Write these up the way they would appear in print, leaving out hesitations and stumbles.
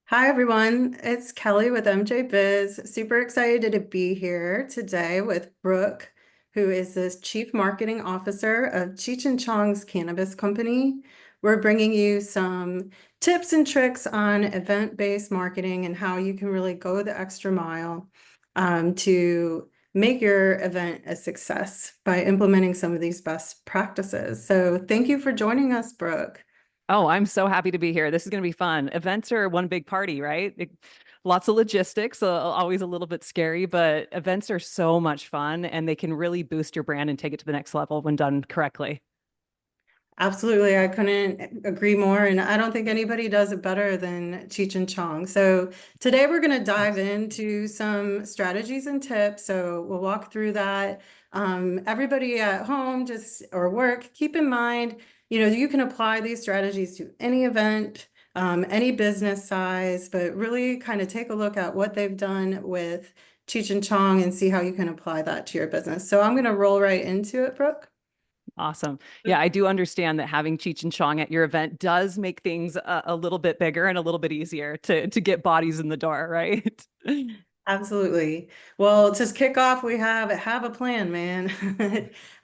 Hi, everyone. It's Kelly with MJBiz. Super excited to be here today with Brooke, who is the Chief Marketing Officer of Cheech and Chong's Cannabis Company. We're bringing you some tips and tricks on event-based marketing and how you can really go the extra mile to make your event a success by implementing some of these best practices. So thank you for joining us, Brooke. Oh, I'm so happy to be here. This is going to be fun. Events are one big party, right? Lots of logistics, always a little bit scary, but events are so much fun and they can really boost your brand and take it to the next level when done correctly. Absolutely, I couldn't agree more, and I don't think anybody does it better than Cheech and Chong. So today we're going to dive into some strategies and tips. So we'll walk through that. Everybody at home, just or work, keep in mind, you can apply these strategies to any event, any business size, but really kind of take a look at what they've done with Cheech and Chong and see how you can apply that to your business. So I'm going to roll right into it, Brooke. Awesome. Yeah, I do understand that having Cheech and Chong at your event does make things a little bit bigger and a little bit easier to get bodies in the door, right? Absolutely. Well, to kick off, we have a plan, man.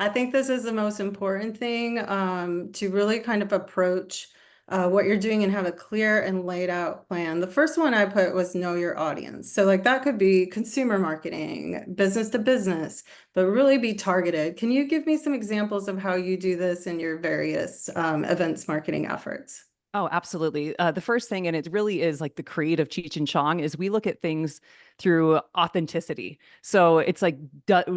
I think this is the most important thing to really kind of approach what you're doing and have a clear and laid out plan. The first one I put was know your audience. So like that could be consumer marketing, business to business, but really be targeted. Can you give me some examples of how you do this in your various events marketing efforts? Oh, absolutely. The first thing, and it really is like the creed of Cheech and Chong, is we look at things through authenticity. So it's like,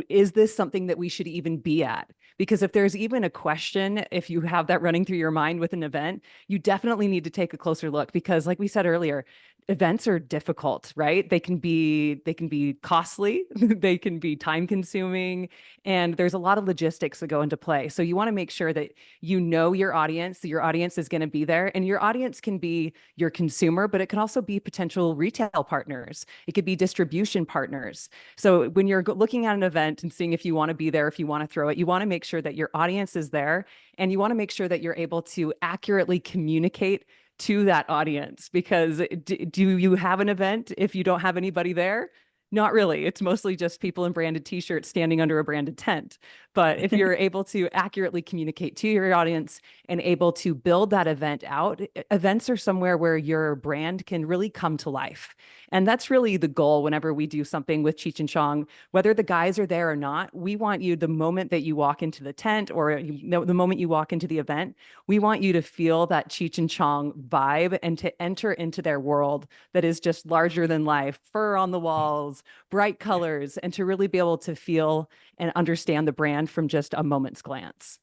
is this something that we should even be at? Because if there's even a question, if you have that running through your mind with an event, you definitely need to take a closer look because, like we said earlier, events are difficult, right? They can be costly, they can be time consuming, and there's a lot of logistics that go into play. So you want to make sure that you know your audience is going to be there, and your audience can be your consumer, but it can also be potential retail partners. It could be distribution partners. So when you're looking at an event and seeing if you want to be there, if you want to throw it, you want to make sure that your audience is there, and you want to make sure that you're able to accurately communicate to that audience because do you have an event if you don't have anybody there? Not really. It's mostly just people in branded t-shirts standing under a branded tent. But if you're able to accurately communicate to your audience and able to build that event out, events are somewhere where your brand can really come to life. And that's really the goal whenever we do something with Cheech and Chong, whether the guys are there or not. We want you, the moment that you walk into the tent or the moment you walk into the event, we want you to feel that Cheech and Chong vibe and to enter into their world that is just larger than life, fur on the walls, bright colors, and to really be able to feel and understand the brand from just a moment's glance.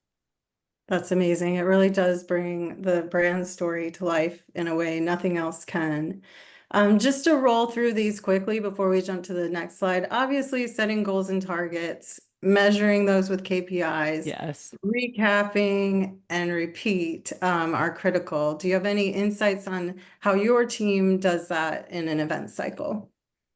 That's amazing. It really does bring the brand story to life in a way nothing else can. Just to roll through these quickly before we jump to the next slide, obviously setting goals and targets, measuring those with KPIs, Yes. recapping and repeat are critical. Do you have any insights on how your team does that in an event cycle?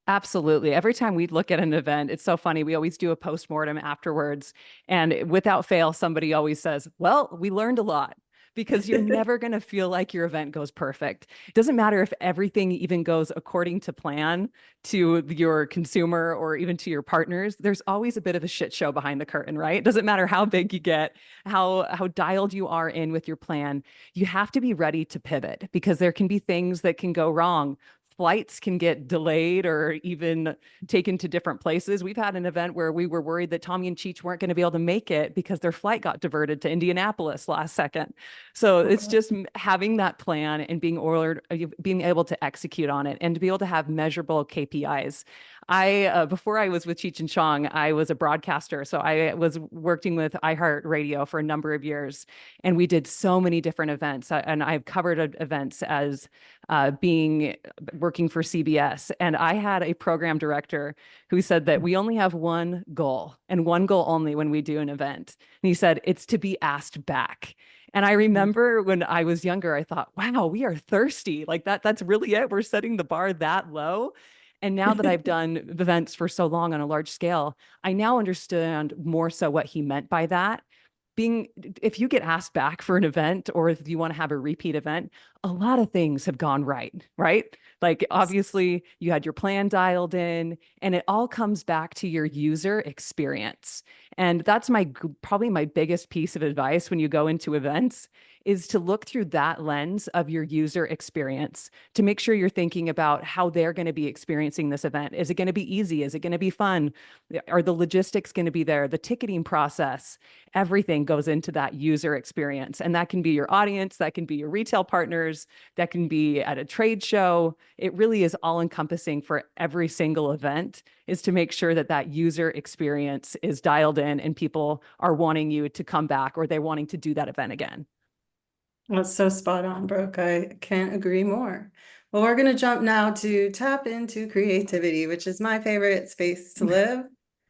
Absolutely. Every time we look at an event, it's so funny. We always do a postmortem afterwards. And without fail, somebody always says, well, we learned a lot because you're never going to feel like your event goes perfect. It doesn't matter if everything even goes according to plan to your consumer or even to your partners. There's always a bit of a shit show behind the curtain, right? It doesn't matter how big you get, how dialed you are in with your plan. You have to be ready to pivot because there can be things that can go wrong. Flights can get delayed or even taken to different places. We've had an event where we were worried that Tommy and Cheech weren't going to be able to make it because their flight got diverted to Indianapolis last second. So it's just having that plan and being able to execute on it and to be able to have measurable KPIs. Before I was with Cheech and Chong, I was a broadcaster. So I was working with iHeartRadio for a number of years, and we did so many different events. And I've covered events as being working for CBS. And I had a program director who said that we only have one goal and one goal only when we do an event. And he said, it's to be asked back. And I remember when I was younger, I thought, wow, we are thirsty. Like that's really it. We're setting the bar that low. And now that I've done events for so long on a large scale, I now understand more so what he meant by that. being, if you get asked back for an event or if you want to have a repeat event, a lot of things have gone right, right? Like obviously you had your plan dialed in, and it all comes back to your user experience. And that's probably my biggest piece of advice when you go into events, is to look through that lens of your user experience to make sure you're thinking about how they're going to be experiencing this event. Is it going to be easy? Is it going to be fun? Are the logistics going to be there? The ticketing process, everything goes into that user experience. And that can be your audience, that can be your retail partners, that can be at a trade show. It really is all encompassing for every single event, is to make sure that that user experience is dialed in and people are wanting you to come back, or they're wanting to do that event again. That's so spot on, Brooke. I can't agree more. Well, we're going to jump now to tap into creativity, which is my favorite space to live.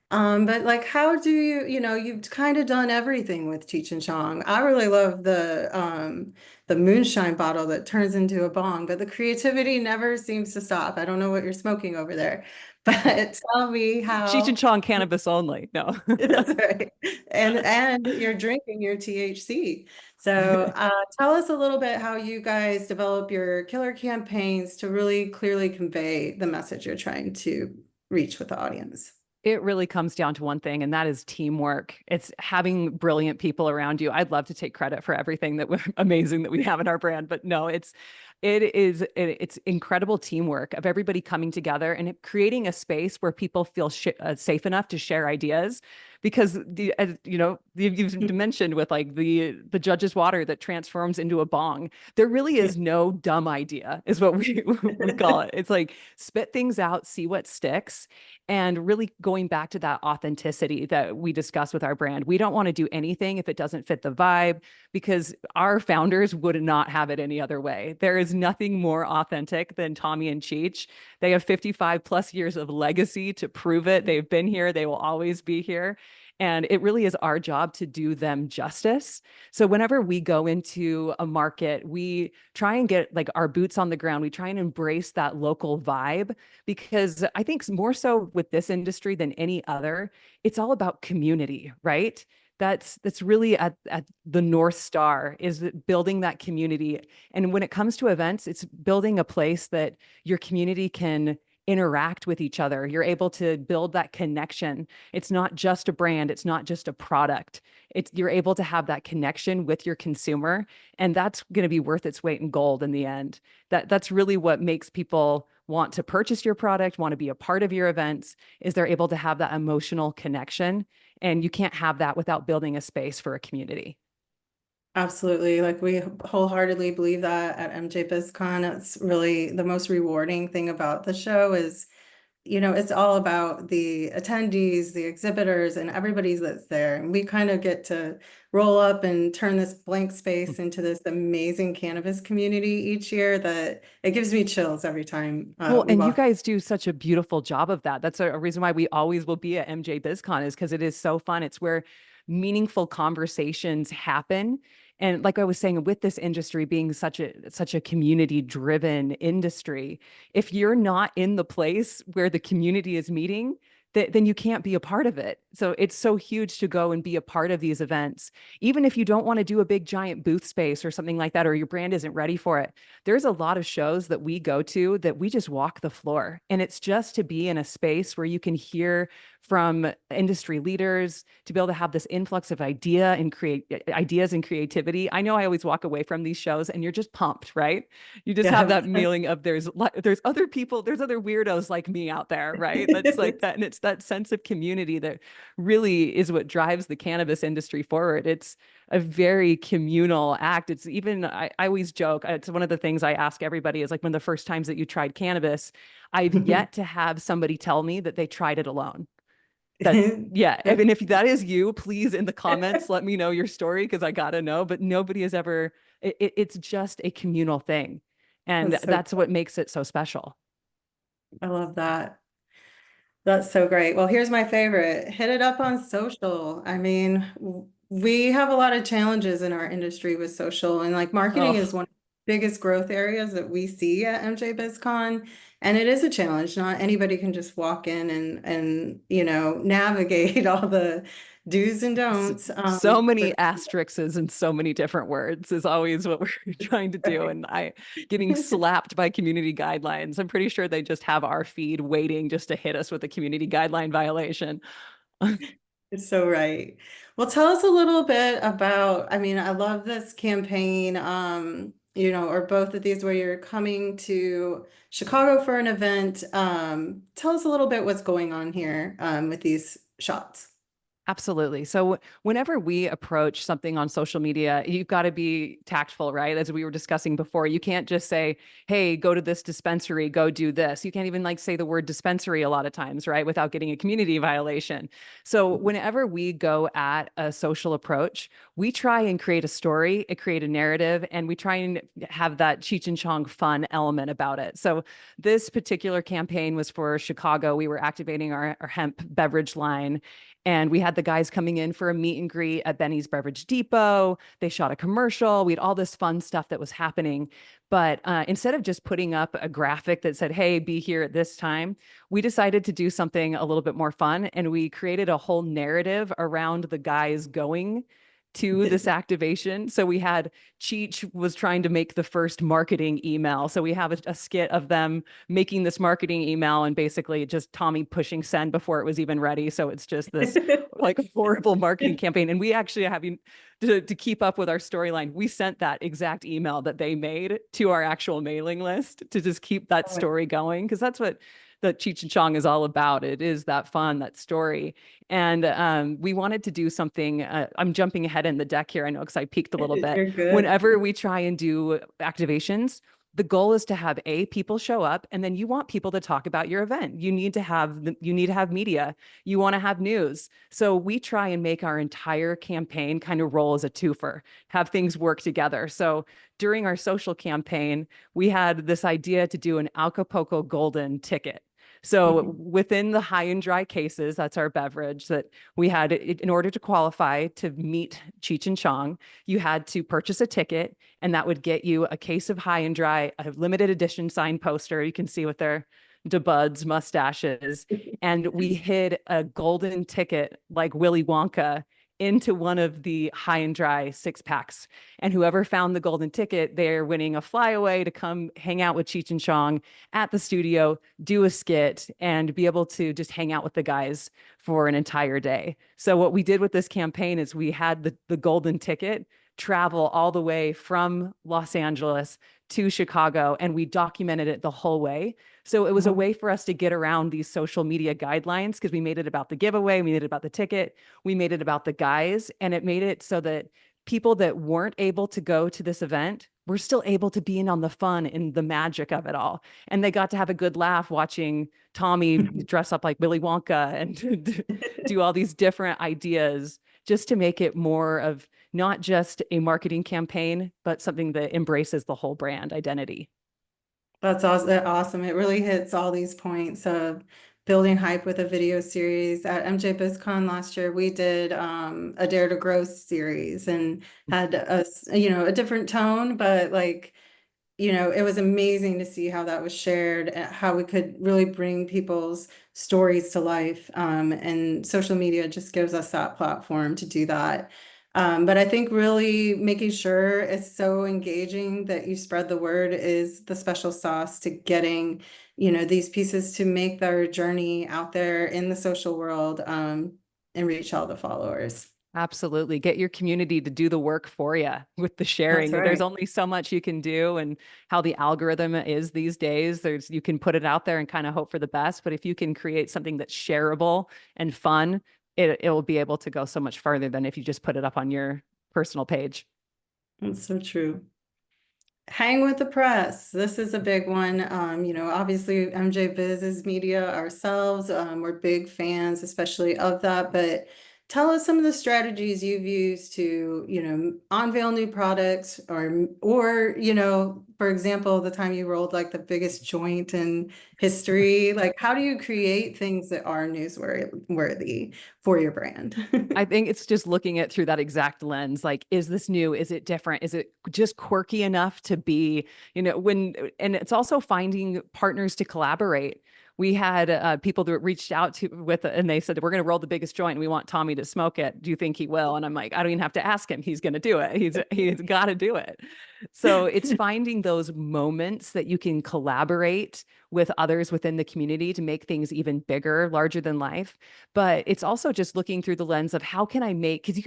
But like, how do you, you've kind of done everything with Cheech and Chong. I really love the moonshine bottle that turns into a bong, but the creativity never seems to stop. I don't know what you're smoking over there, but tell me Cheech and how. Chong cannabis only. No. That's right. And you're drinking your THC. So tell us a little bit how you guys develop your killer campaigns to really clearly convey the message you're trying to reach with the audience. It really comes down to one thing, and that is teamwork. It's having brilliant people around you. I'd love to take credit for everything that amazing that we have in our brand, but no, it's incredible teamwork of everybody coming together and creating a space where people feel safe enough to share ideas. Because you've mentioned with like the judge's water that transforms into a bong, there really is no dumb idea, is what we call it. It's like spit things out, see what sticks, and really going back to that authenticity that we discuss with our brand. We don't want to do anything if it doesn't fit the vibe, because our founders would not have it any other way. There is nothing more authentic than Tommy and Cheech. They have 55 plus years of legacy to prove it. They've been here, they will always be here. And it really is our job to do them justice. So whenever we go into a market, we try and get like our boots on the ground. We try and embrace that local vibe, because I think more so with this industry than any other, it's all about community, right? That's really at the North Star, is building that community. And when it comes to events, it's building a place that your community can interact with each other. You're able to build that connection. It's not just a brand, it's not just a product. You're able to have that connection with your consumer, and that's going to be worth its weight in gold in the end. That's really what makes people want to purchase your product, want to be a part of your events, is they're able to have that emotional connection. And you can't have that without building a space for a community. Absolutely. Like we wholeheartedly believe that at MJBizCon. It's really the most rewarding thing about the show is, it's all about the attendees, the exhibitors, and everybody that's there. And we kind of get to roll up and turn this blank space into this amazing cannabis community each year that it gives me chills every time Well, we and you walk. guys do such a beautiful job of that. That's a reason why we always will be at MJBizCon, is because it is so fun. It's where meaningful conversations happen. And like I was saying, with this industry being such a community driven industry, if you're not in the place where the community is meeting, then you can't be a part of it. So it's so huge to go and be a part of these events. Even if you don't want to do a big giant booth space or something like that, or your brand isn't ready for it, there's a lot of shows that we go to that we just walk the floor. And it's just to be in a space where you can hear from industry leaders, to be able to have this influx of ideas and creativity. I know I always walk away from these shows and you're just pumped, right? You just have Yeah. that feeling of there's other people, there's other weirdos like me out there, right? That's like that. And it's that sense of community that really is what drives the cannabis industry forward. It's a very communal act. It's even, I always joke, it's one of the things I ask everybody is like, when the first times that you tried cannabis, I've yet to have somebody tell me that they tried it alone. Yeah. I mean, if that is you, please in the comments, let me know your story, because I gotta know, but nobody has ever, it's just a communal thing. And That's so, that's what makes it so special. I love that. That's so great. Well, here's my favorite. Hit it up on social. I mean, we have a lot of challenges in our industry with social, and like marketing is Oh, one of the biggest growth areas that we see at MJ BizCon. And it is a challenge. Not anybody can just walk in and navigate all do's and S- don'ts. So For many asterisks and so many different words is always what we're trying to do. right. And I getting slapped by community guidelines. I'm pretty sure they just have our feed waiting just to hit us with a community guideline violation. It's so right. Well, tell us a little bit about, I mean, I love this campaign, or both of these where you're coming to Chicago for an event. Tell us a little bit what's going on here, with these shots. Absolutely. So whenever we approach something on social media, you've got to be tactful, right? As we were discussing before, you can't just say, "Hey, go to this dispensary, go do this." You can't even like say the word dispensary a lot of times, right? Without getting a community violation. So whenever we go at a social approach, we try and create a story, create a narrative, and we try and have that Cheech and Chong fun element about it. So this particular campaign was for Chicago. We were activating our hemp beverage line, and we had the guys coming in for a meet and greet at Benny's Beverage Depot. They shot a commercial. We had all this fun stuff that was happening. But instead of just putting up a graphic that said, "Hey, be here at this time," we decided to do something a little bit more fun. And we created a whole narrative around the guys going to this activation. So we had Cheech was trying to make the first marketing email. So we have a skit of them making this marketing email and basically just Tommy pushing send before it was even ready. So it's just this like horrible marketing campaign. And we actually have to keep up with our storyline. We sent that exact email that they made to our actual mailing list to just keep that story going. Cause that's what the Cheech and Chong is all about. It is that fun, that story. And we wanted to do something. I'm jumping ahead in the deck here, I know, because I peeked a little bit. You're good. Whenever we try and do activations, the goal is to have people show up, and then you want people to talk about your event. You need to have media. You want to have news. So we try and make our entire campaign kind of roll as a twofer, have things work together. So during our social campaign, we had this idea to do an Acapulco Golden ticket. So within the high and dry cases, that's our beverage that we had in order to qualify to meet Cheech and Chong, you had to purchase a ticket, and that would get you a case of high and dry, a limited edition signed poster. You can see with their DeBuds mustaches. And we hid a golden ticket like Willy Wonka into one of the high and dry six packs. And whoever found the golden ticket, they're winning a flyaway to come hang out with Cheech and Chong at the studio, do a skit, and be able to just hang out with the guys for an entire day. So what we did with this campaign is we had the golden ticket travel all the way from Los Angeles to Chicago, and we documented it the whole way. So it was a way for us to get around these social media guidelines because we made it about the giveaway, we made it about the ticket, we made it about the guys, and it made it so that people that weren't able to go to this event were still able to be in on the fun and the magic of it all. And they got to have a good laugh watching Tommy dress up like Willy Wonka and do all these different ideas just to make it more of not just a marketing campaign, but something that embraces the whole brand identity. That's awesome. It really hits all these points of building hype with a video series. At MJBizCon last year, we did a Dare to Grow series and had a different tone, but like, it was amazing to see how that was shared, how we could really bring people's stories to life. And social media just gives us that platform to do that. But I think really making sure it's so engaging that you spread the word is the special sauce to getting, these pieces to make their journey out there in the social world, and reach all the followers. Absolutely. Get your community to do the work for you with the That's sharing. There's right. only so much you can do, and how the algorithm is these days. You can put it out there and kind of hope for the best, but if you can create something that's shareable and fun, it will be able to go so much further than if you just put it up on your personal page. That's so true. Hang with the press. This is a big one. Obviously MJ Biz is media ourselves. We're big fans, especially of that. But tell us some of the strategies you've used to, unveil new products or, for example, the time you rolled like the biggest joint in history. Like, how do you create things that are newsworthy for your brand? I think it's just looking at through that exact lens. Like, is this new? Is it different? Is it just quirky enough to be, and it's also finding partners to collaborate. we had people that reached out to with, and they said, we're going to roll the biggest joint and we want Tommy to smoke it. Do you think he will? And I'm like, I don't even have to ask him. He's going to do it. He's got to do it. So it's finding those moments that you can collaborate with others within the community to make things even bigger, larger than life. But it's also just looking through the lens of how can I make, because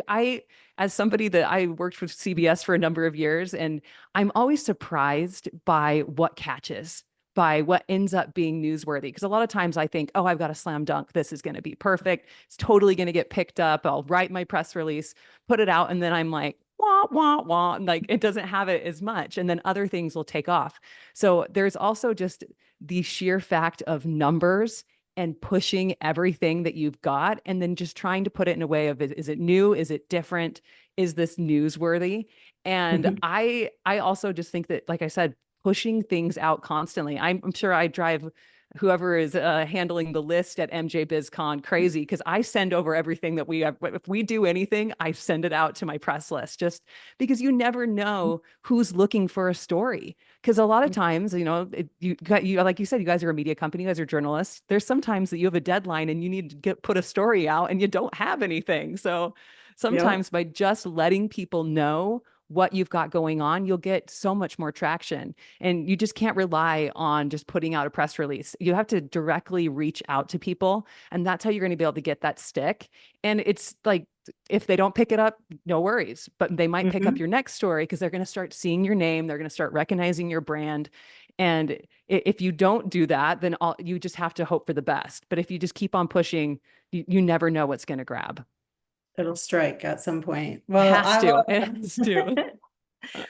as somebody that I worked with CBS for a number of years, and I'm always surprised by what catches, by what ends up being newsworthy. Because a lot of times I think, oh, I've got a slam dunk. This is going to be perfect. It's totally going to get picked up. I'll write my press release, put it out. And then I'm like, wah, wah, wah. Like it doesn't have it as much. And then other things will take off. So there's also just the sheer fact of numbers and pushing everything that you've got, and then just trying to put it in a way of, is it new? Is it different? Is this newsworthy? And I also just think that, like I said, pushing things out constantly. I'm sure I drive whoever is handling the list at MJBizCon crazy, because I send over everything that we have. If we do anything, I send it out to my press list, just because you never know who's looking for a story. Because a lot of times, you like you said, you guys are a media company, you guys are journalists. There's sometimes that you have a deadline and you need to put a story out and you don't have anything. So Yep. sometimes by just letting people know what you've got going on, you'll get so much more traction. And you just can't rely on just putting out a press release. You have to directly reach out to people. And that's how you're going to be able to get that stick. And it's like, if they don't pick it up, no worries, but they might pick up Mhm. your next story because they're going to start seeing your name. They're going to start recognizing your brand. And if you don't do that, then you just have to hope for the best. But if you just keep on pushing, you never know what's going to grab. It'll strike at some point. It Well, has to. It has to.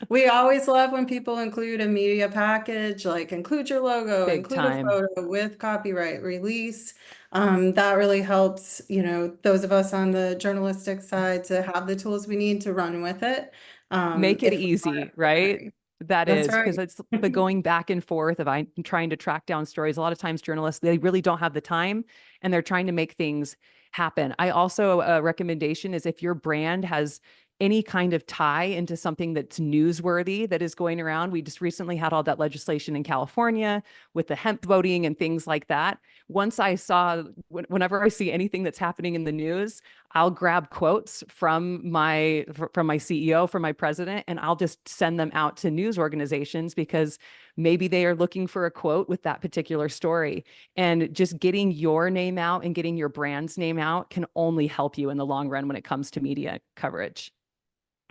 we always love when people include a media package, like include your logo, Big include a time. photo with copyright release. That really helps, those of us on the journalistic side to have the tools we need to run with it. Make it If we want easy, it to right? carry. That That's is because right. it's the going back and forth of I'm trying to track down stories. A lot of times journalists, they really don't have the time and they're trying to make things happen. I also, a recommendation is if your brand has any kind of tie into something that's newsworthy that is going around. We just recently had all that legislation in California with the hemp voting and things like that. Once I saw, whenever I see anything that's happening in the news, I'll grab quotes from my CEO, from my president, and I'll just send them out to news organizations because maybe they are looking for a quote with that particular story. And just getting your name out and getting your brand's name out can only help you in the long run when it comes to media coverage.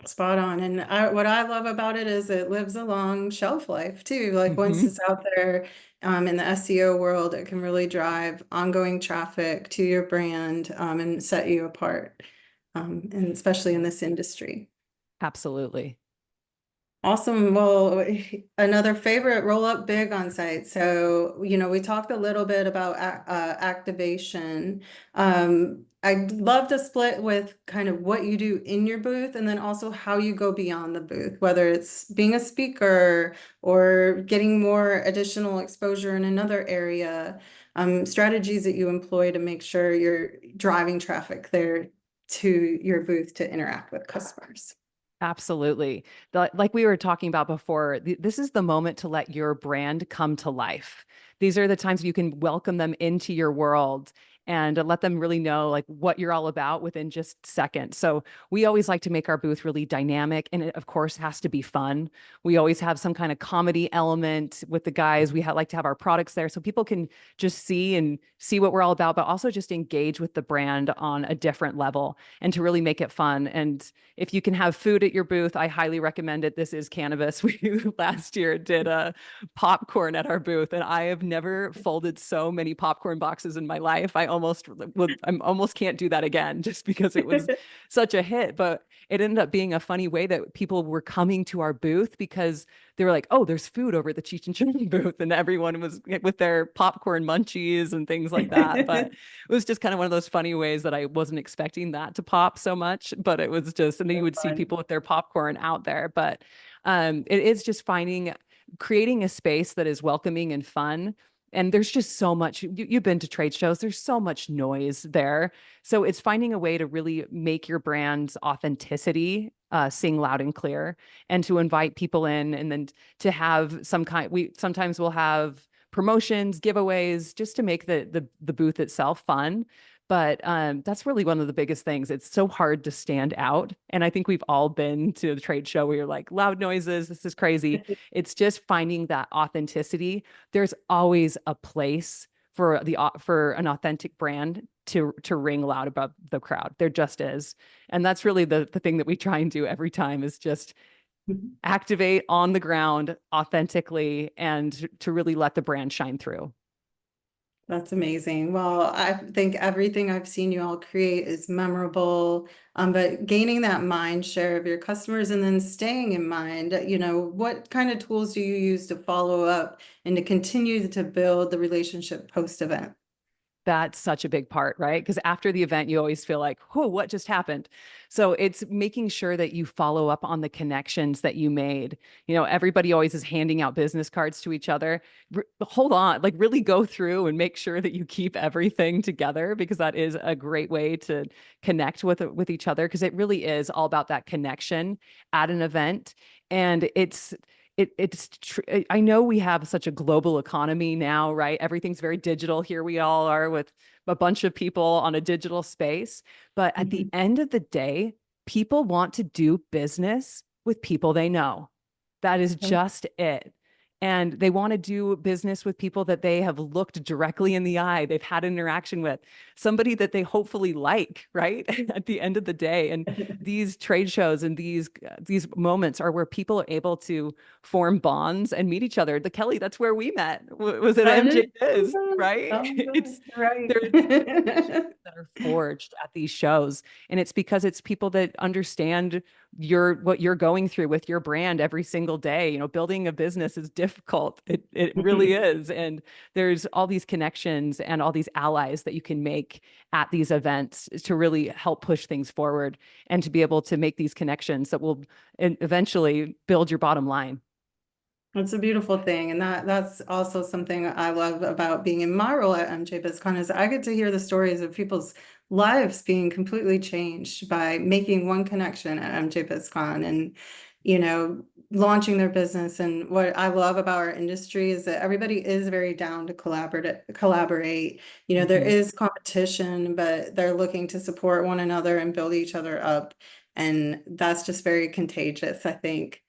Spot on. And what I love about it is it lives a long shelf life too. Like once Mhm. it's out there in the SEO world, it can really drive ongoing traffic to your brand and set you apart, and especially in this industry. Absolutely. Awesome. Well, another favorite, roll up big on site. So, we talked a little bit about activation. I'd love to split with kind of what you do in your booth and then also how you go beyond the booth, whether it's being a speaker or getting more additional exposure in another area, strategies that you employ to make sure you're driving traffic there to your booth to interact with customers. Absolutely. Like we were talking about before, this is the moment to let your brand come to life. These are the times you can welcome them into your world and let them really know like what you're all about within just seconds. So we always like to make our booth really dynamic, and it of course has to be fun. We always have some kind of comedy element with the guys. We like to have our products there so people can just see what we're all about, but also just engage with the brand on a different level and to really make it fun. And if you can have food at your booth, I highly recommend it. This is Cannabis. We last year did a popcorn at our booth, and I have never folded so many popcorn boxes in my life. I almost can't do that again just because it was such a hit. But it ended up being a funny way that people were coming to our booth because they were like, "Oh, there's food over at the Cheech and Chong booth," and everyone was with their popcorn munchies and things like that. But it was just kind of one of those funny ways that I wasn't expecting that to pop so much, but it was just, and then you would see Fun. people with their popcorn out there. But it is just creating a space that is welcoming and fun. And there's just so much, you've been to trade shows, there's so much noise there. So it's finding a way to really make your brand's authenticity sing loud and clear, and to invite people in, and then to have some kind, we sometimes will have promotions, giveaways, just to make the booth itself fun. But that's really one of the biggest things. It's so hard to stand out. And I think we've all been to the trade show where you're like, loud noises, this is crazy. It's just finding that authenticity. There's always a place for for an authentic brand to ring loud above the crowd. There just is. And that's really the thing that we try and do every time, is just activate on the ground authentically and to really let the brand shine through. That's amazing. Well, I think everything I've seen you all create is memorable, but gaining that mind share of your customers and then staying in mind, what kind of tools do you use to follow up and to continue to build the relationship post-event? That's such a big part, right? Because after the event, you always feel like, oh, what just happened? So it's making sure that you follow up on the connections that you made. Everybody always is handing out business cards to each other. Hold on, like really go through and make sure that you keep everything together, because that is a great way to connect with each other, because it really is all about that connection at an event. And I know we have such a global economy now, right? Everything's very digital. Here we all are with a bunch of people on a digital space. But at the end of the day, people want to do business with people they know. That is just it. And they want to do business with people that they have looked directly in the eye, they've had an interaction with, somebody that they hopefully like, right? At the end of the day. And these trade shows and these moments are where people are able to form bonds and meet each other. The Kelly, that's where we met. Was at That is MJBiz, right? oh my gosh, It's right. there's that are forged at these shows, and it's because it's people that understand what you're going through with your brand every single day. Building a business is difficult. It really is. And there's all these connections and all these allies that you can make at these events to really help push things forward, and to be able to make these connections that will eventually build your bottom line. It's a beautiful thing. And that's also something I love about being in my role at MJBizCon is I get to hear the stories of people's lives being completely changed by making one connection at MJBizCon and, launching their business. And what I love about our industry is that everybody is very down to collaborate. There is competition, but they're looking to support one another and build each other up. And that's just very contagious, I think.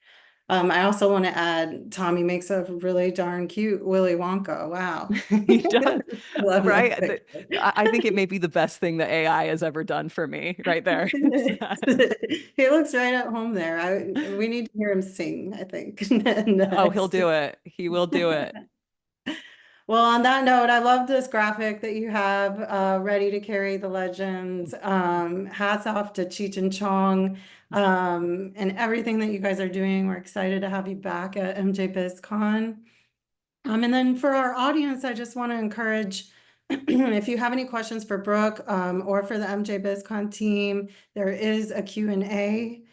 I also want to add, Tommy makes a really darn cute Willy Wonka. Wow. He does, I love that right? picture. I think it may be the best thing that AI has ever done for me, right there. He looks right at home there. We need to hear him sing, I think, Oh, he'll next. do it. He will do it. Well, on that note, I love this graphic that you have ready to carry the legends. Hats off to Cheech and Chong and everything that you guys are doing. We're excited to have you back at MJBizCon. And then for our audience, I just want to encourage, if you have any questions for Brooke or for the MJBizCon team, there is a Q&A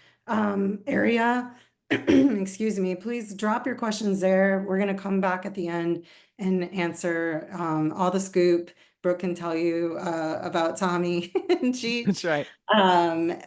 area. Excuse me, please drop your questions there. We're going to come back at the end and answer all the scoop. Brooke can tell you about Tommy and Cheech. That's right.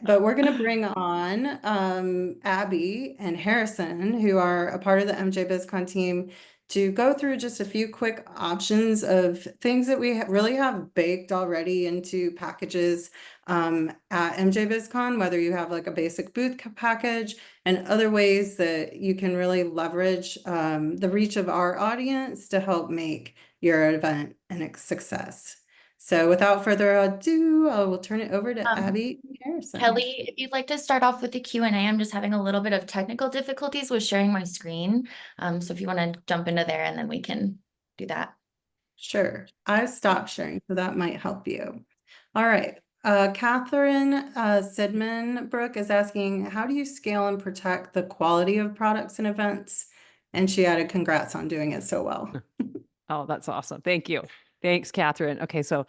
But we're going to bring on Abby and Harrison, who are a part of the MJBizCon team, to go through just a few quick options of things that we really have baked already into packages at MJBizCon, whether you have like a basic booth package and other ways that you can really leverage the reach of our audience to help make your event a success. So without further ado, I will turn it over to Abby and Harrison. Kelly, if you'd like to start off with the Q&A, I'm just having a little bit of technical difficulties with sharing my screen. So if you want to jump into there and then we can do that. Sure. I've stopped sharing, so that might help you. All right. Catherine Sidman Brooke is asking, how do you scale and protect the quality of products and events? And she added, congrats on doing it so well. Oh, that's awesome. Thank you. Thanks, Catherine. Okay, so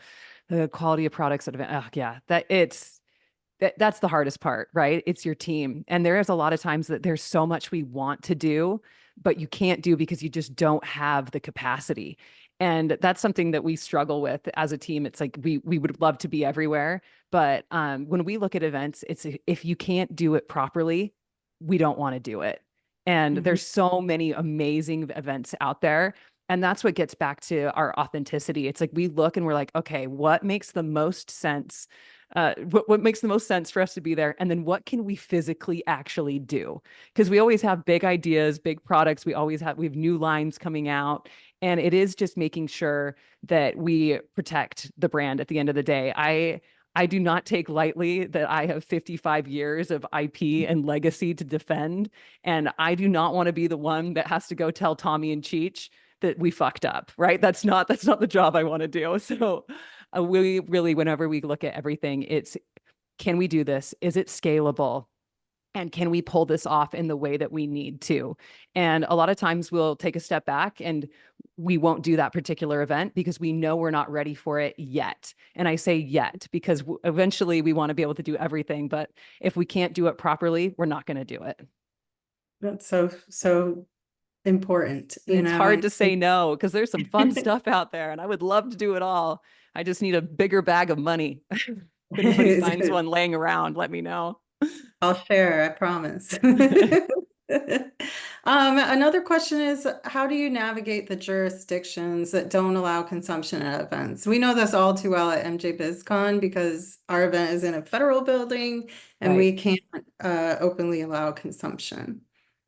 the quality of products at event, yeah, that's the hardest part, right? It's your team. And there is a lot of times that there's so much we want to do, but you can't do because you just don't have the capacity. And that's something that we struggle with as a team. It's like we would love to be everywhere, but when we look at events, it's if you can't do it properly, we don't want to do it. And there's so many amazing events out there. And that's what gets back to our authenticity. It's like we look and we're like, okay, what makes the most sense? What makes the most sense for us to be there? And then what can we physically actually do? Because we always have big ideas, big products. We have new lines coming out. And it is just making sure that we protect the brand at the end of the day. I do not take lightly that I have 55 years of IP and legacy to defend. And I do not want to be the one that has to go tell Tommy and Cheech that we fucked up, right? That's not the job I want to do. So we really, whenever we look at everything, it's, can we do this? Is it scalable? And can we pull this off in the way that we need to? And a lot of times we'll take a step back and we won't do that particular event because we know we're not ready for it yet. And I say yet because eventually we want to be able to do everything. But if we can't do it properly, we're not going to do it. That's so important. It's hard to say no because there's some fun stuff out there and I would love to do it all. I just need a bigger bag of money. If anybody finds one laying around, let me know. I'll share, I promise. Another question is, how do you navigate the jurisdictions that don't allow consumption at events? We know this all too well at MJBizCon because our event is in a federal building and we can't openly allow consumption.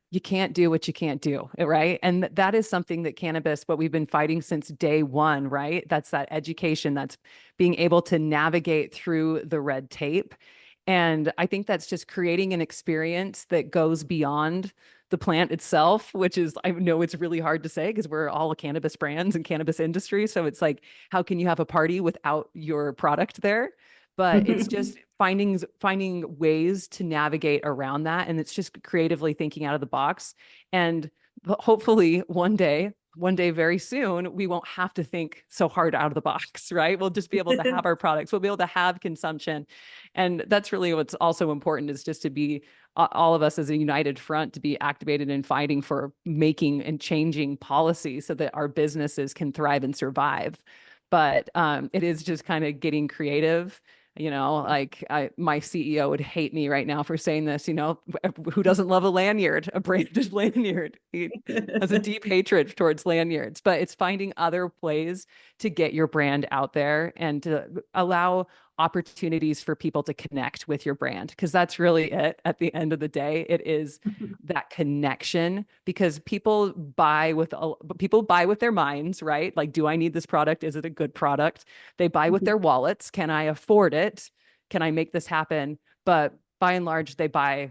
You can't do what you can't do, right? And that is something that cannabis, what we've been fighting since day one, right? That's that education, that's being able to navigate through the red tape. And I think that's just creating an experience that goes beyond the plant itself, which is, I know it's really hard to say because we're all cannabis brands and cannabis industry. So it's like, how can you have a party without your product there? But it's just finding ways to navigate around that. And it's just creatively thinking out of the box. And hopefully one day very soon, we won't have to think so hard out of the box, right? We'll just be able to have our products. We'll be able to have consumption. And that's really what's also important is just to be all of us as a united front to be activated and fighting for making and changing policy so that our businesses can thrive and survive. But it is just kind of getting creative. You know, like my CEO would hate me right now for saying this, you know, who doesn't love a lanyard, a branded lanyard? He has a deep hatred towards lanyards, but it's finding other ways to get your brand out there and to allow opportunities for people to connect with your brand. Because that's really it at the end of the day. It is that connection because people buy with their minds, right? Like, do I need this product? Is it a good product? They buy with their wallets. Can I afford it? Can I make this happen? But by and large, they buy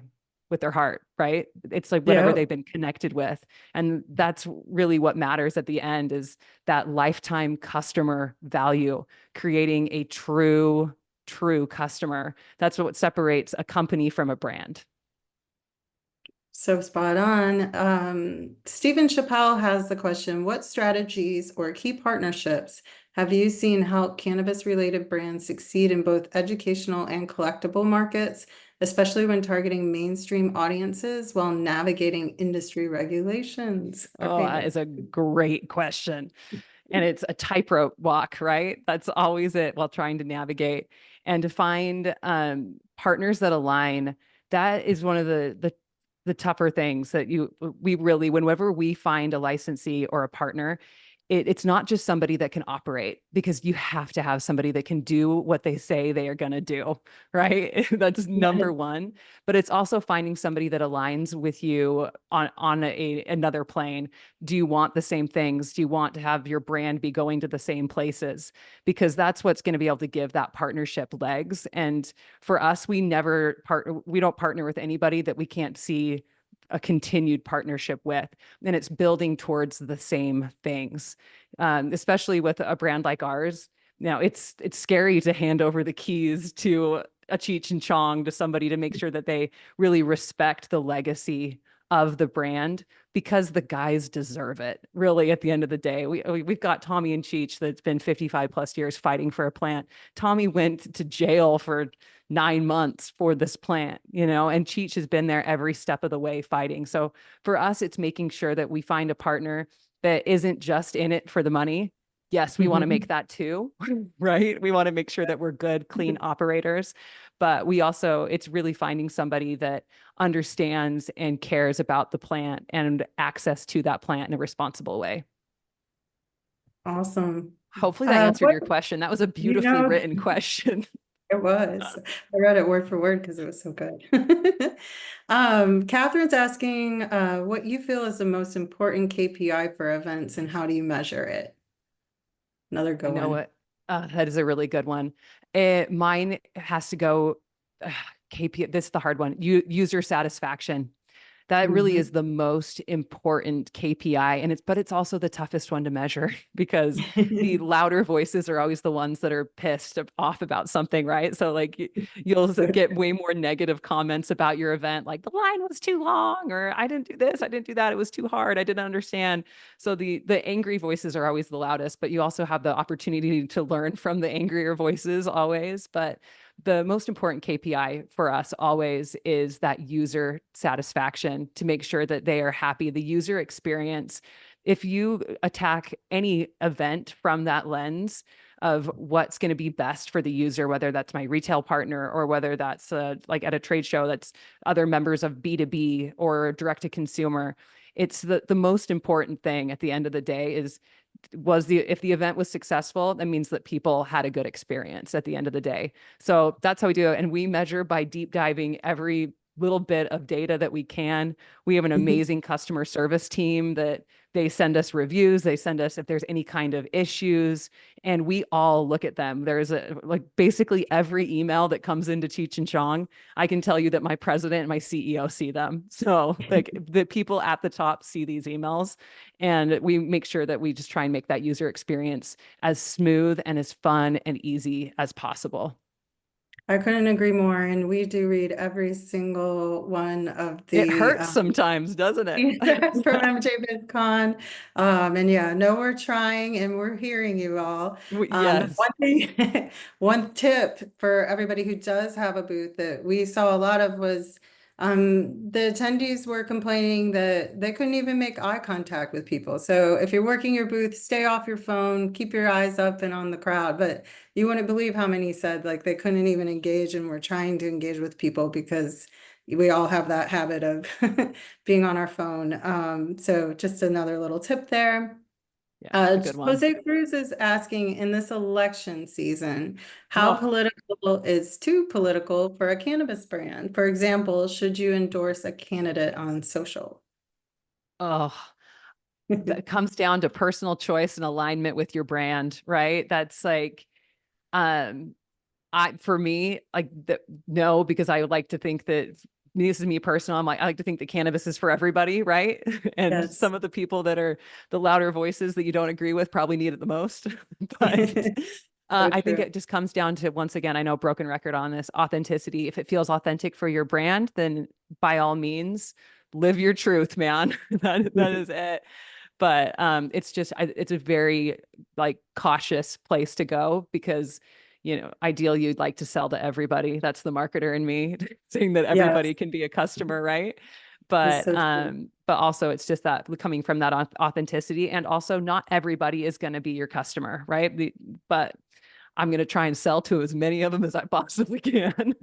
with their heart, right? It's like whatever they've been connected with. And that's really what matters at the end is that lifetime customer value, creating a true customer. That's what separates a company from a brand. So spot on. Stephen Chappelle has the question, what strategies or key partnerships have you seen help cannabis-related brands succeed in both educational and collectible markets, especially when targeting mainstream audiences while navigating industry regulations? Oh, that is a great question. And it's a tightrope walk, right? That's always it while trying to navigate and to find partners that align. That is one of the tougher things that we really, whenever we find a licensee or a partner, it's not just somebody that can operate because you have to have somebody that can do what they say they are going to do, right? That's number one. But it's also finding somebody that aligns with you on another plane. Do you want the same things? Do you want to have your brand be going to the same places? Because that's what's going to be able to give that partnership legs. And for us, we don't partner with anybody that we can't see a continued partnership with, and it's building towards the same things, especially with a brand like ours. Now it's scary to hand over the keys to a Cheech and Chong to somebody to make sure that they really respect the legacy of the brand because the guys deserve it. Really, at the end of the day, we've got Tommy and Cheech that's been 55 plus years fighting for a plant. Tommy went to jail for 9 months for this plant, you know, and Cheech has been there every step of the way fighting. So for us, it's making sure that we find a partner that isn't just in it for the money. Yes, we want to make that too, right? We want to make sure that we're good, clean operators, but it's really finding somebody that understands and cares about the plant and access to that plant in a responsible way. Awesome. Hopefully that answered What, your question. That was a you beautifully know, written question. it was. I read it word for word because it was so good. Catherine's asking what you feel is the most important KPI for events and how do you measure it? Another I good know one. it. That is a really good one. Mine has to go KPI. This is the hard one. User satisfaction. That really is the most important KPI, and it's also the toughest one to measure because the Mhm. louder voices are always the ones that are pissed off about something, right? So like you'll get way more negative comments about your event, like the line was too long, or I didn't do this, I didn't do that, it was too hard, I didn't understand. So the angry voices are always the loudest, but you also have the opportunity to learn from the angrier voices always. But the most important KPI for us always is that user satisfaction, to make sure that they are happy, the user experience. If you attack any event from that lens of what's going to be best for the user, whether that's my retail partner or whether that's like at a trade show, that's other members of B2B or direct to consumer, it's the most important thing at the end of the day is if the event was successful, that means that people had a good experience at the end of the day. So that's how we do it. And we measure by deep diving every little bit of data that we can. We have an amazing customer service team that they send us reviews. They send us if there's any kind of issues, and we all look at them. There's like basically every email that comes into Cheech and Chong, I can tell you that my president and my CEO see them. So like the people at the top see these emails, and we make sure that we just try and make that user experience as smooth and as fun and easy as possible. I couldn't agree more. And we do read every single one of It the hurts sometimes, doesn't it? from MJBizCon. And yeah, no, we're trying and we're hearing you all. Yes. One thing, one tip for everybody who does have a booth that we saw a lot of was the attendees were complaining that they couldn't even make eye contact with people. So if you're working your booth, stay off your phone, keep your eyes up and on the crowd. But you wouldn't believe how many said like they couldn't even engage and were trying to engage with people because we all have that habit of being on our phone. So just another little tip there. Yeah, it's a good one. Jose Cruz is asking in this election season, how Oh, political is too political for a cannabis brand? For example, should you endorse a candidate on social? oh, that comes down to personal choice and alignment with your brand, right? That's like, um, for me, like no, because I would like to think that this is me personal. I like to think that cannabis is for everybody, right? And Yes. some of the people that are the louder voices that you don't agree with probably need it the most. But So I think true. it just comes down to, once again, I know broken record on this, authenticity. If it feels authentic for your brand, then by all means, live your truth, man. That is it. But it's a very like cautious place to go because ideally you'd like to sell to everybody. That's the marketer in me saying that Yes, everybody can be a customer, right? that's so true. But also it's just that coming from that authenticity, and also not everybody is going to be your customer, right? But I'm going to try and sell to as many of them as I possibly can.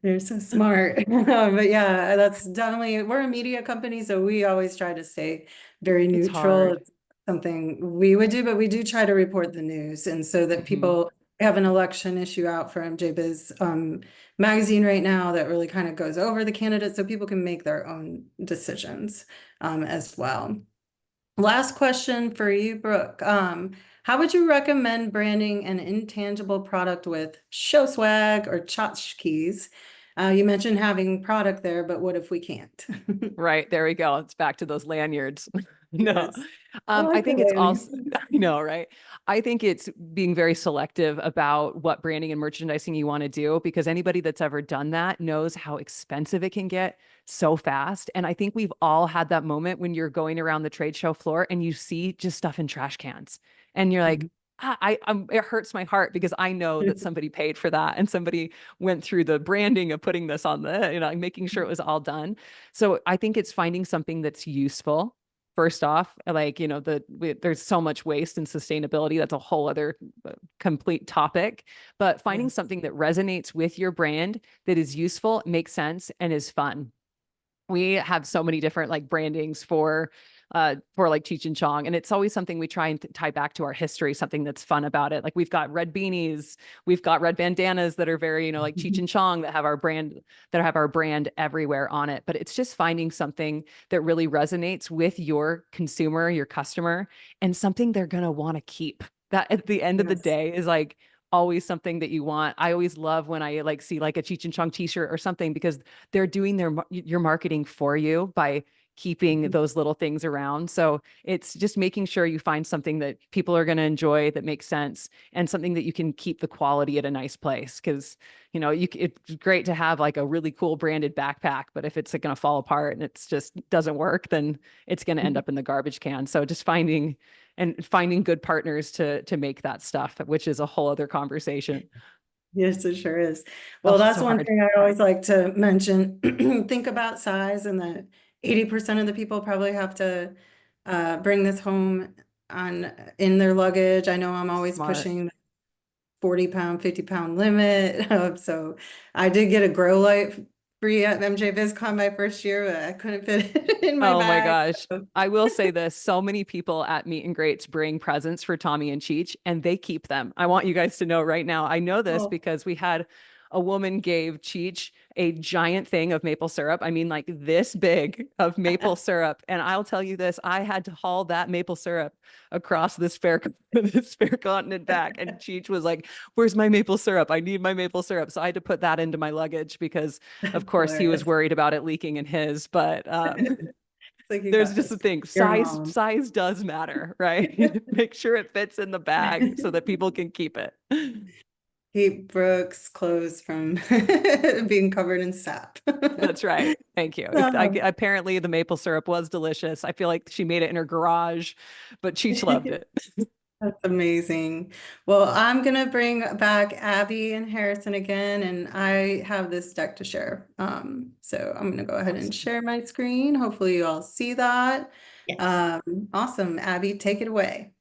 You're so smart. But yeah, that's definitely, we're a media company, so we always try to stay very It's neutral. hard. It's something we would do, but we do try to report the news. And so that Mhm. people have an election issue out for MJBiz magazine right now that really kind of goes over the candidates so people can make their own decisions as well. Last question for you, Brooke. How would you recommend branding an intangible product with show swag or tchotchkes? You mentioned having product there, but what if we can't? Right, there we go. It's back to those lanyards. No. Yes. I I like the think it's also, lanyard. I know, right? I think it's being very selective about what branding and merchandising you want to do, because anybody that's ever done that knows how expensive it can get so fast. And I think we've all had that moment when you're going around the trade show floor and you see just stuff in trash cans and you're like, it hurts my heart because I know that somebody paid for that and somebody went through the branding of putting this on like making sure it was all done. So I think it's finding something that's useful. First off, like, there's so much waste and sustainability. That's a whole other complete topic, but finding Yes. something that resonates with your brand, that is useful, makes sense, and is fun. We have so many different like brandings for for like Cheech and Chong. And it's always something we try and tie back to our history, something that's fun about it. Like we've got red beanies, we've got red bandanas that are very, like Cheech and Chong that have our brand everywhere on it. But it's just finding something that really resonates with your consumer, your customer, and something they're going to want to keep. That at the end of the Yes. day is like always something that you want. I always love when I like see like a Cheech and Chong t-shirt or something, because they're doing your marketing for you by keeping those little things around. So it's just making sure you find something that people are going to enjoy, that makes sense, and something that you can keep the quality at a nice place. Because, it's great to have like a really cool branded backpack, but if it's going to fall apart and it's just doesn't work, then it's going to end up in the garbage can. So just finding good partners to make that stuff, which is a whole other conversation. Yes, it sure is. Well, Oh, that's so one hard. thing I always like to mention. Think about size, and that 80% of the people probably have to bring this home in their luggage. I know I'm always Smart. pushing the 40-pound, 50-pound limit. So I did get a grow light free at MJBizCon my first year, but I couldn't fit it in my Oh my bag. gosh. I will say this. So many people at meet and greets bring presents for Tommy and Cheech, and they keep them. I want you guys to know right now. I know this Oh. because we had a woman gave Cheech a giant thing of maple syrup. I mean, like this big of maple syrup. And I'll tell you this, I had to haul that maple syrup across this fair continent back. And Cheech was like, "Where's my maple syrup? I need my maple syrup." So I had to put that into my luggage because of course he was Hilarious. worried about it leaking in his, but Like, you there's got just a this. thing. Your Size mom. size does matter, right? Make sure it fits in the bag so that people can keep it. Keep Brooke's clothes from being covered in sap. That's right. Thank you. Um, Apparently the maple syrup was delicious. I feel like she made it in her garage, but Cheech loved it. That's amazing. Well, I'm gonna bring back Abby and Harrison again, and I have this deck to share. So I'm gonna go ahead and share my screen. Hopefully you all see that. Yes. Awesome. Abby, take it away.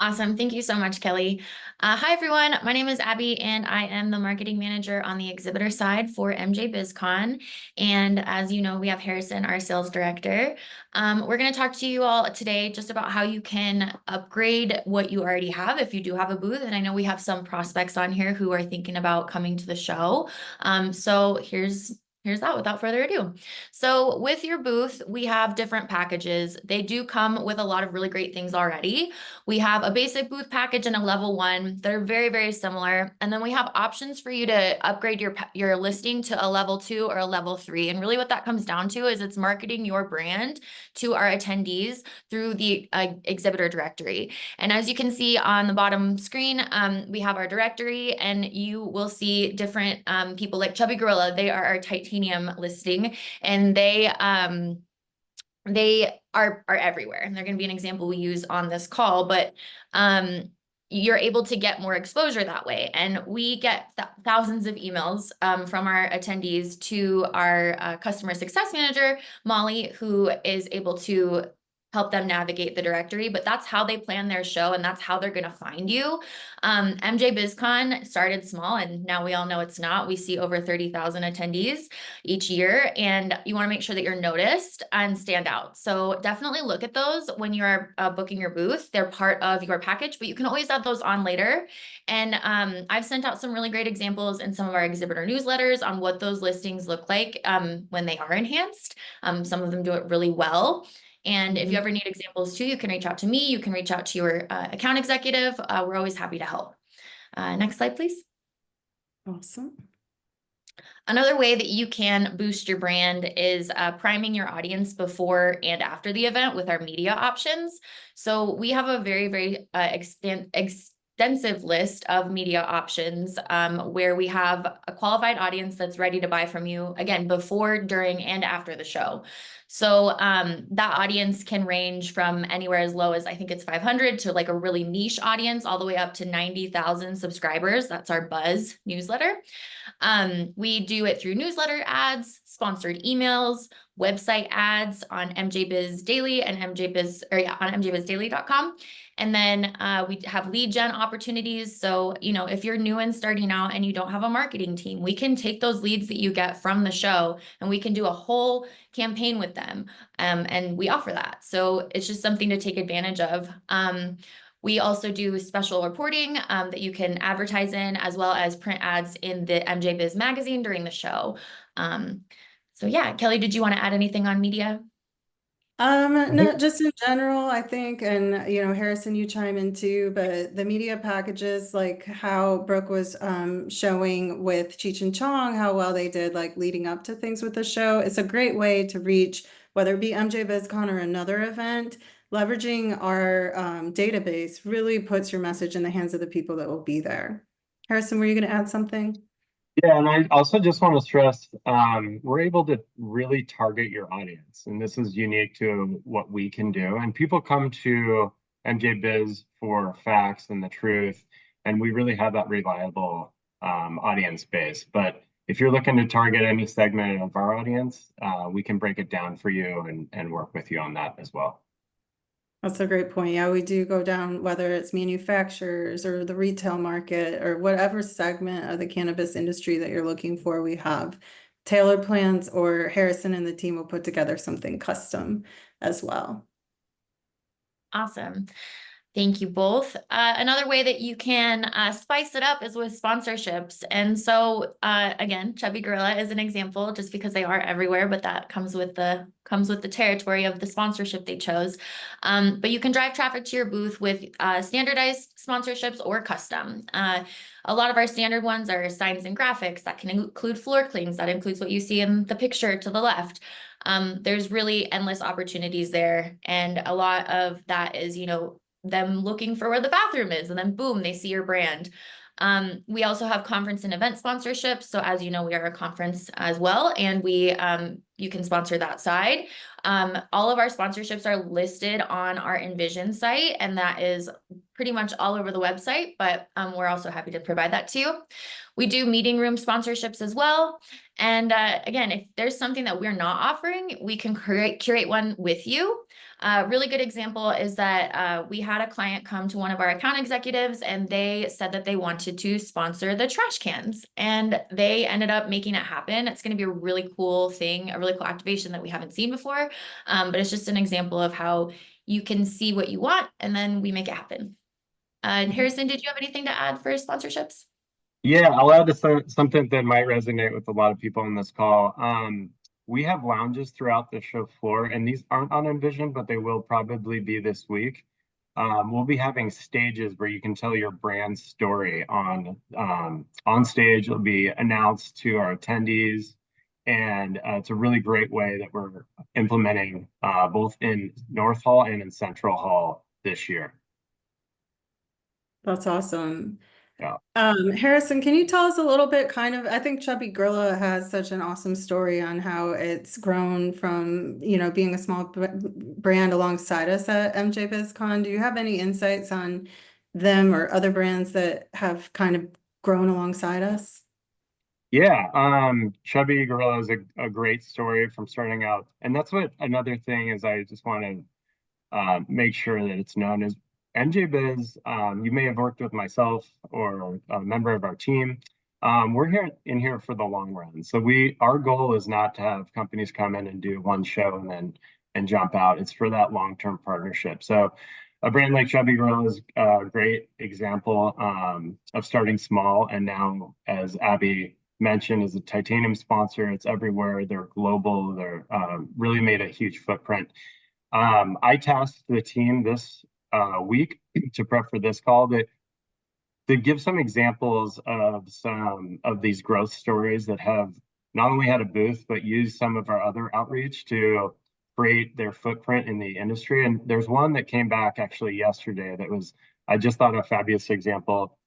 Awesome. Thank you so much, Kelly. Hi, everyone. My name is Abby, and I am the marketing manager on the exhibitor side for MJBizCon. And as you know, we have Harrison, our sales director. We're going to talk to you all today just about how you can upgrade what you already have if you do have a booth. And I know we have some prospects on here who are thinking about coming to the show. So here's that without further ado. So with your booth, we have different packages. They do come with a lot of really great things already. We have a basic booth package and a level 1. They're very, very similar. And then we have options for you to upgrade your listing to a level 2 or a level 3. And really what that comes down to is it's marketing your brand to our attendees through the exhibitor directory. And as you can see on the bottom screen, we have our directory, and you will see different people like Chubby Gorilla. They are our titanium listing, and they are everywhere, and they're going to be an example we use on this call, but you're able to get more exposure that way. And we get thousands of emails from our attendees to our customer success manager, Molly, who is able to help them navigate the directory, but that's how they plan their show, and that's how they're going to find you. MJBizCon started small, and now we all know it's not. We see over 30,000 attendees each year, and you want to make sure that you're noticed and stand out. So definitely look at those when you're booking your booth. They're part of your package, but you can always add those on later. And I've sent out some really great examples in some of our exhibitor newsletters on what those listings look like when they are enhanced. Some of them do it really well. And if you ever need examples too, you can reach out to me. You can reach out to your account executive. We're always happy to help. Next slide, please. Awesome. Another way that you can boost your brand is priming your audience before and after the event with our media options. So we have a very, very extensive list of media options where we have a qualified audience that's ready to buy from you, again, before, during, and after the show. So that audience can range from anywhere as low as, I think it's 500 to like a really niche audience, all the way up to 90,000 subscribers. That's our Buzz newsletter. We do it through newsletter ads, sponsored emails, website ads on MJBiz Daily and on MJBizDaily.com. And then we have lead gen opportunities. So, if you're new and starting out and you don't have a marketing team, we can take those leads that you get from the show and we can do a whole campaign with them. And we offer that. So it's just something to take advantage of. We also do special reporting that you can advertise in, as well as print ads in the MJBiz magazine during the show. So yeah, Kelly, did you want to add anything on media? No, just in general, I think, and Harrison, you chime in too, but the media packages, like how Brooke was showing with Cheech and Chong, how well they did like leading up to things with the show. It's a great way to reach, whether it be MJBizCon or another event. Leveraging our database really puts your message in the hands of the people that will be there. Harrison, were you going to add something? Yeah, and I also just want to stress, we're able to really target your audience, and this is unique to what we can do. And people come to MJ Biz for facts and the truth, and we really have that reliable audience base. But if you're looking to target any segment of our audience, we can break it down for you and work with you on that as well. That's a great point. Yeah, we do go down, whether it's manufacturers or the retail market or whatever segment of the cannabis industry that you're looking for, we have tailored plans, or Harrison and the team will put together something custom as well. Awesome. Thank you both. Another way that you can spice it up is with sponsorships. And so again, Chubby Gorilla is an example, just because they are everywhere, but that comes with the territory of the sponsorship they chose. But you can drive traffic to your booth with standardized sponsorships or custom. A lot of our standard ones are signs and graphics that can include floor clings. That includes what you see in the picture to the left. There's really endless opportunities there. And a lot of that is, them looking for where the bathroom is, and then boom, they see your brand. We also have conference and event sponsorships. So as you know, we are a conference as well, and you can sponsor that side. All of our sponsorships are listed on our Envision site, and that is pretty much all over the website, but we're also happy to provide that to you. We do meeting room sponsorships as well. And again, if there's something that we're not offering, we can curate one with you. A really good example is that we had a client come to one of our account executives, and they said that they wanted to sponsor the trash cans, and they ended up making it happen. It's going to be a really cool thing, a really cool activation that we haven't seen before. But it's just an example of how you can see what you want, and then we make it happen. Harrison, did you have anything to add for sponsorships? Yeah, I'll add to something that might resonate with a lot of people on this call. We have lounges throughout the show floor, and these aren't on Envision, but they will probably be this week. We'll be having stages where you can tell your brand story on stage. It'll be announced to our attendees, and it's a really great way that we're implementing both in North Hall and in Central Hall this year. That's awesome. Yeah. Harrison, can you tell us a little bit I think Chubby Gorilla has such an awesome story on how it's grown from, being a small brand alongside us at MJBizCon. Do you have any insights on them or other brands that have kind of grown alongside us? Yeah, Chubby Gorilla is a great story from starting out. And that's what another thing is, I just want to make sure that it's known is MJBiz. You may have worked with myself or a member of our team. We're here for the long run. So our goal is not to have companies come in and do one show and jump out. It's for that long-term partnership. So a brand like Chubby Gorilla is a great example of starting small, and now, as Abby mentioned, is a titanium sponsor. It's everywhere. They're global. They're really made a huge footprint. I tasked the team this week to prep for this call to give some examples of some of these growth stories that have not only had a booth, but used some of our other outreach to create their footprint in the industry. And there's one that came back actually yesterday that was, I just thought, a fabulous example.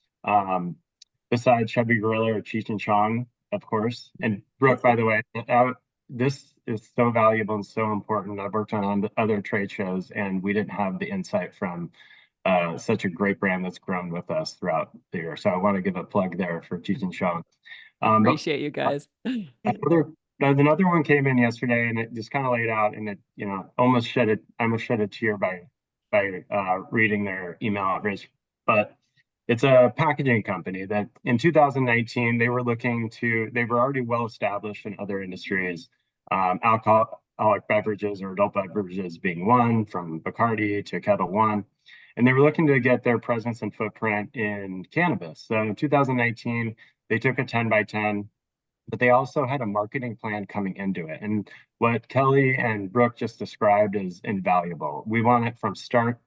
Besides Chubby Gorilla or Cheech Chong, of course. And Brooke, by the way, this is so valuable and so important. I've worked on other trade shows, and we didn't have the insight from such a great brand that's grown with us throughout the year. So I want to give a plug there for Cheech and Chong. Appreciate you guys. Another one came in yesterday, and it just kind of laid out, and it, almost shed a tear by by reading their email address, but it's a packaging company that in 2019, they were already well established in other industries, alcoholic beverages or adult beverages being one, from Bacardi to Kettle One. And they were looking to get their presence and footprint in cannabis. So in 2019, they took a 10 by 10, but they also had a marketing plan coming into it. And what Kelly and Brooke just described is invaluable. We want it from start.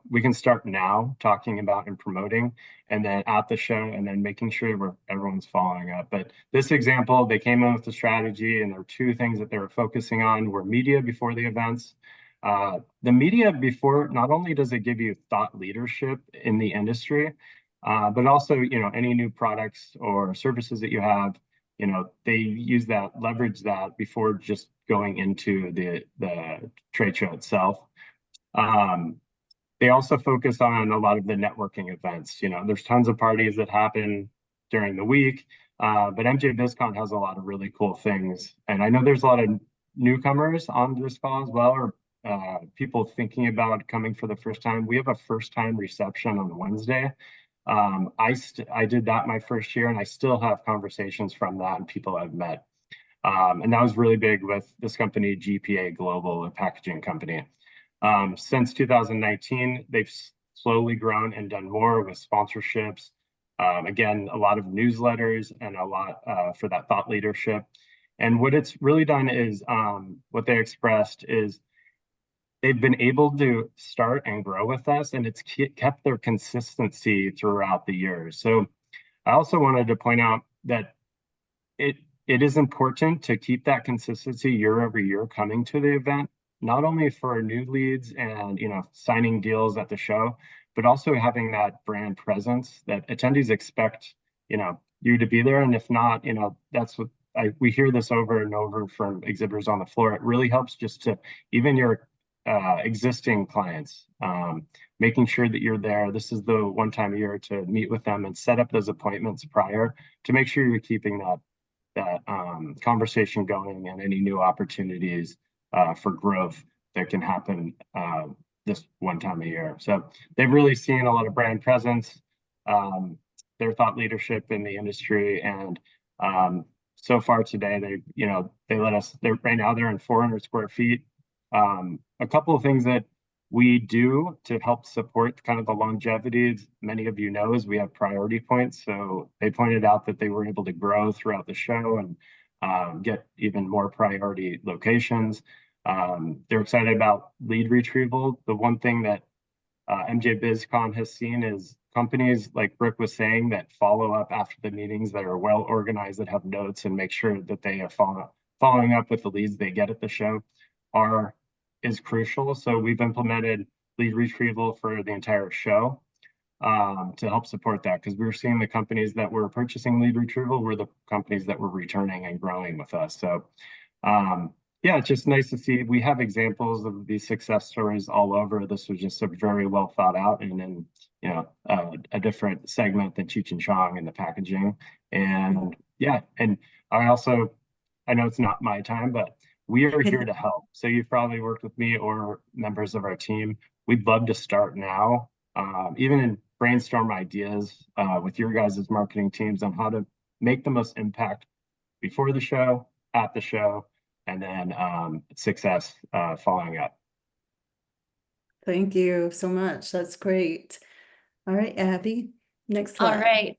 We can start now talking about and promoting, and then at the show, and then making sure everyone's following up. But this example, they came in with the strategy, and there were two things that they were focusing on were media before the events. The media before, not only does it give you thought leadership in the industry, but also, any new products or services that you have, they leverage that before just going into the trade show itself. They also focus on a lot of the networking events. There's tons of parties that happen during the week, but MJBizCon has a lot of really cool things. And I know there's a lot of newcomers on this call as well, or people thinking about coming for the first time. We have a first-time reception on Wednesday. I did that my first year, and I still have conversations from that and people I've met. And that was really big with this company, GPA Global, a packaging company. Since 2019, they've slowly grown and done more with sponsorships. Again, a lot of newsletters and a lot for that thought leadership. And what it's really done is what they expressed is they've been able to start and grow with us, and it's kept their consistency throughout the years. So I also wanted to point out that it is important to keep that consistency year over year coming to the event, not only for new leads and signing deals at the show, but also having that brand presence that attendees expect you to be there. And if not, that's what we hear this over and over from exhibitors on the floor. It really helps just to even your existing clients, making sure that you're there. This is the one time a year to meet with them and set up those appointments prior to make sure you're keeping that conversation going and any new opportunities for growth that can happen this one time a year. So they've really seen a lot of brand presence, their thought leadership in the industry, and so far today they let us. Right now they're in 400 square feet. A couple of things that we do to help support kind of the longevity, many of you know, is we have priority points. So they pointed out that they were able to grow throughout the show and get even more priority locations. They're excited about lead retrieval. The one thing that MJBizCon has seen is companies, like Brooke was saying, that follow up after the meetings, that are well organized, that have notes and make sure that they are following up with the leads they get at the show is crucial. So we've implemented lead retrieval for the entire show to help support that, because we were seeing the companies that were purchasing lead retrieval were the companies that were returning and growing with us. So yeah, it's just nice to see. We have examples of these success stories all over. This was just a very well thought out, and then a different segment than Cheech Chong in the packaging. And yeah, and I know it's not my time, but we are here to help. So you've probably worked with me or members of our team. We'd love to start now, even in brainstorm ideas with your guys' marketing teams on how to make the most impact before the show, at the show, and then success following up. Thank you so much. That's great. All right, Abby, next slide. All right.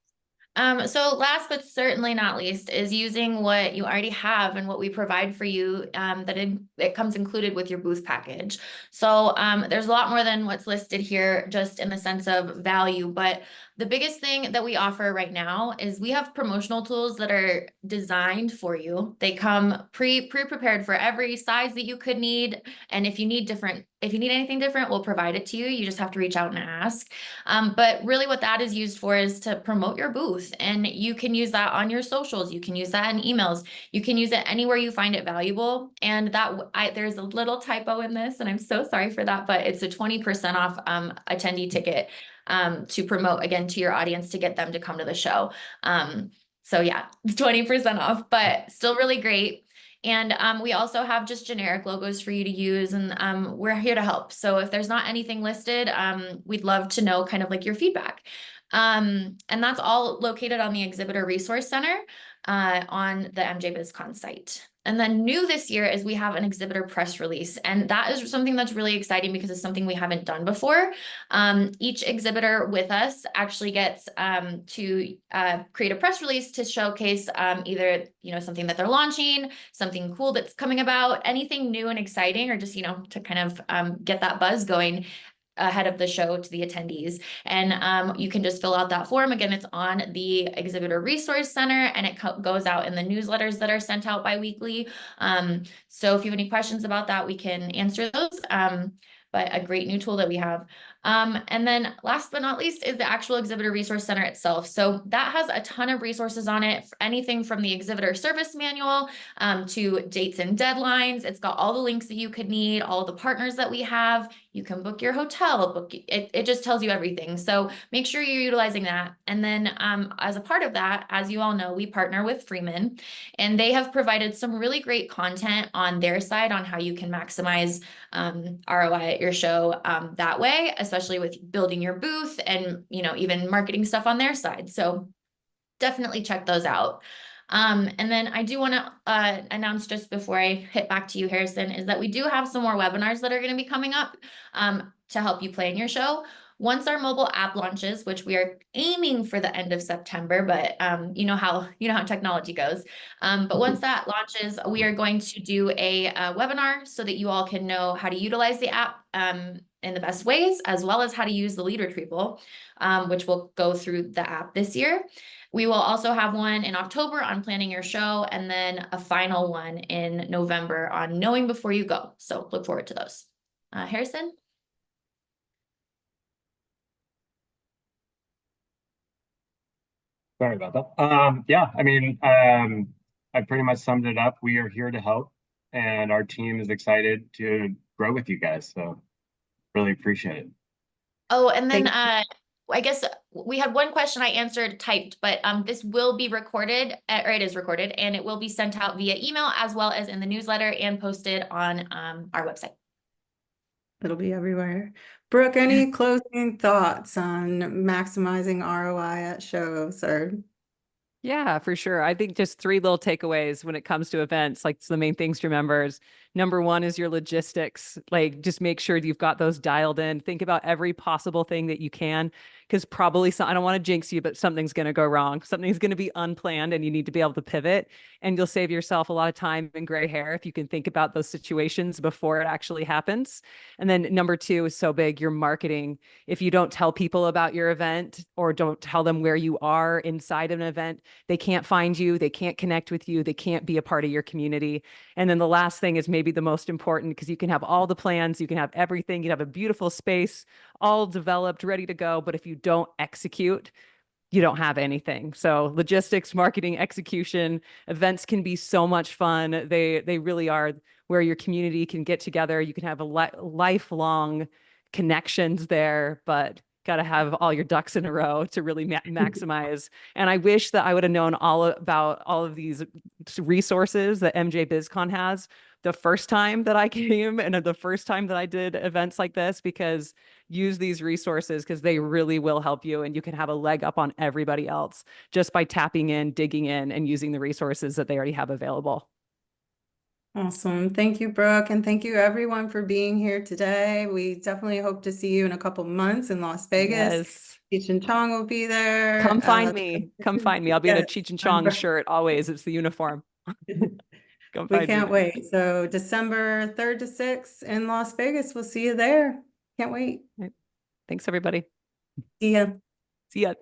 So last but certainly not least is using what you already have and what we provide for you, that it comes included with your booth package. So there's a lot more than what's listed here, just in the sense of value, but the biggest thing that we offer right now is we have promotional tools that are designed for you. They come pre-prepared for every size that you could need. And if you need anything different, we'll provide it to you. You just have to reach out and ask. But really what that is used for is to promote your booth. And you can use that on your socials. You can use that in emails. You can use it anywhere you find it valuable. And there's a little typo in this, and I'm so sorry for that, but it's a 20% off attendee ticket to promote, again, to your audience, to get them to come to the show. So yeah, it's 20% off, but still really great. And we also have just generic logos for you to use, and we're here to help. So if there's not anything listed, we'd love to know kind of like your feedback. And that's all located on the Exhibitor Resource Center on the MJBizCon site. And then new this year is we have an exhibitor press release, and that is something that's really exciting because it's something we haven't done before. Each exhibitor with us actually gets to create a press release to showcase either, you know, something that they're launching, something cool that's coming about, anything new and exciting, or just, you know, to kind of get that buzz going ahead of the show to the attendees. And you can just fill out that form. Again, it's on the Exhibitor Resource Center, and it goes out in the newsletters that are sent out bi-weekly. So if you have any questions about that, we can answer those. But a great new tool that we have. And then last but not least is the actual Exhibitor Resource Center itself. So that has a ton of resources on it, anything from the exhibitor service manual to dates and deadlines. It's got all the links that you could need, all the partners that we have. You can book your hotel, book it just tells you everything. So make sure you're utilizing that. And then as a part of that, as you all know, we partner with Freeman, and they have provided some really great content on their side on how you can maximize ROI at your show that way, especially with building your booth and, you know, even marketing stuff on their side. So definitely check those out. And then I do want to announce just before I hit back to you, Harrison, is that we do have some more webinars that are going to be coming up to help you plan your show. Once our mobile app launches, which we are aiming for the end of September, but you know how technology goes. But once that launches, we are going to do a webinar so that you all can know how to utilize the app in the best ways, as well as how to use the lead retrieval, which will go through the app this year. We will also have one in October on planning your show, and then a final one in November on knowing before you go. So look forward to those. Harrison? Sorry about that. Yeah, I mean, I pretty much summed it up. We are here to help, and our team is excited to grow with you guys. So really appreciate it. Oh, and then I guess we had one question I answered typed, but this will be recorded, or it is recorded, and it will be sent out via email as well as in the newsletter and posted on our website. It'll be everywhere. Brooke, any closing thoughts on maximizing ROI at shows? Or Yeah, for sure. I think just 3 little takeaways when it comes to events, like the main things to remember is number 1 is your logistics. Like just make sure you've got those dialed in. Think about every possible thing that you can, because probably I don't want to jinx you, but something's going to go wrong. Something's going to be unplanned and you need to be able to pivot, and you'll save yourself a lot of time and gray hair if you can think about those situations before it actually happens. And then number 2 is so big, your marketing. If you don't tell people about your event or don't tell them where you are inside an event, they can't find you, they can't connect with you, they can't be a part of your community. And then the last thing is maybe the most important, because you can have all the plans, you can have everything, you have a beautiful space, all developed, ready to go. But if you don't execute, you don't have anything. So logistics, marketing, execution, events can be so much fun. They really are where your community can get together. You can have a lifelong connections there, but got to have all your ducks in a row to really maximize. And I wish that I would have known all about all of these resources that MJBizCon has the first time that I came and the first time that I did events like this, because use these resources because they really will help you, and you can have a leg up on everybody else just by tapping in, digging in, and using the resources that they already have available. awesome. Thank you, Brooke. And thank you everyone for being here today. We definitely hope to see you in a couple months in Las Vegas. Yes. Cheech Chong will be there. Come find me. Come find me. I'll be in a Cheech and Chong shirt always. It's the uniform. Come We find can't me. wait. So December 3rd to 6th in Las Vegas. We'll see you there. Can't wait. Thanks, everybody. See ya. See ya.